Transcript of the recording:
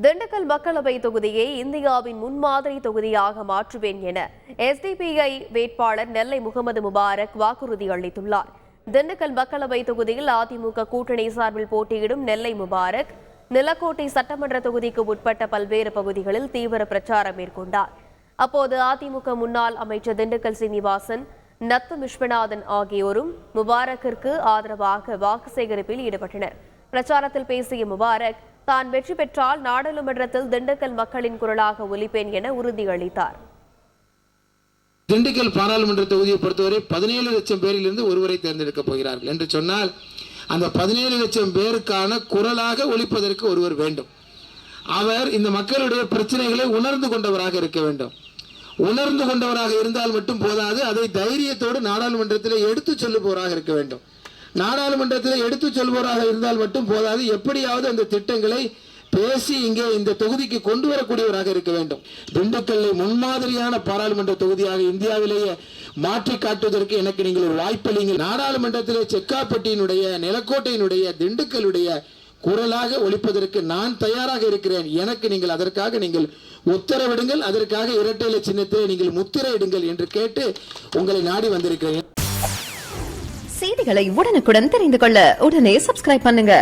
திண்டுக்கல் மக்களவை தொகுதியை இந்தியாவின் முன்மாதிரி தொகுதியாக மாற்றுவேன் என எஸ்டிபிஐ வேட்பாளர் நெல்லை முகமது முபாரக் வாக்குறுதி அளித்துள்ளார். திண்டுக்கல் மக்களவை தொகுதியில் அதிமுக கூட்டணி சார்பில் போட்டியிடும் நெல்லை முபாரக் நிலக்கோட்டை சட்டமன்ற தொகுதிக்கு உட்பட்ட பல்வேறு பகுதிகளில் தீவிர பிரச்சாரம் மேற்கொண்டார். அப்போது அதிமுக முன்னாள் அமைச்சர் திண்டுக்கல் சீனிவாசன், நத்து விஸ்வநாதன் ஆகியோரும் முபாரக்கிற்கு ஆதரவாக வாக்கு சேகரிப்பில் ஈடுபட்டனர். பிரச்சாரத்தில் பேசிய முபாரக், தான் வெற்றி பெற்றால் நாடாளுமன்றத்தில் திண்டுக்கல் மக்களின் குரலாக ஒலிப்பேன் என உறுதியளித்தார். திண்டுக்கல் பாராளுமன்ற தொகுதியை பொறுத்தவரை 17 லட்சம் பேரிலிருந்து ஒருவரை தேர்ந்தெடுக்கப் போகிறார்கள் என்று சொன்னால், அந்த 17 லட்சம் பேருக்கான குரலாக ஒலிப்பதற்கு ஒருவர் வேண்டும். அவர் இந்த மக்களுடைய பிரச்சனைகளை உணர்ந்து கொண்டவராக இருக்க வேண்டும். உணர்ந்து கொண்டவராக இருந்தால் மட்டும் போதாது, அதை தைரியத்தோடு நாடாளுமன்றத்தில் எடுத்து சொல்லுபவராக இருக்க வேண்டும். நாடாளுமன்றத்தில் எடுத்து சொல்பவராக இருந்தால் மட்டும் போதாது, எப்படியாவது அந்த திட்டங்களை பேசி இங்கே இந்த தொகுதிக்கு கொண்டு வரக்கூடியவராக இருக்க வேண்டும். திண்டுக்கல்லை முன்மாதிரியான பாராளுமன்ற தொகுதியாக இந்தியாவிலேயே மாற்றி காட்டுவதற்கு எனக்கு நீங்கள் ஒரு வாய்ப்பளிங்கள். நாடாளுமன்றத்திலே செக்காப்பட்டியினுடைய, நிலக்கோட்டையினுடைய, திண்டுக்கலுடைய குரலாக ஒலிப்பதற்கு நான் தயாராக இருக்கிறேன். எனக்கு நீங்கள் அதற்காக நீங்கள் உத்தரவிடுங்கள். அதற்காக இரட்டை இலை சின்னத்திலே நீங்கள் முத்திரையிடுங்கள் என்று கேட்டு உங்களை நாடி வந்திருக்கிறேன். செய்திகளை உடனுக்குடன் தெரிந்து கொள்ள உடனே சப்ஸ்கிரைப் பண்ணுங்க.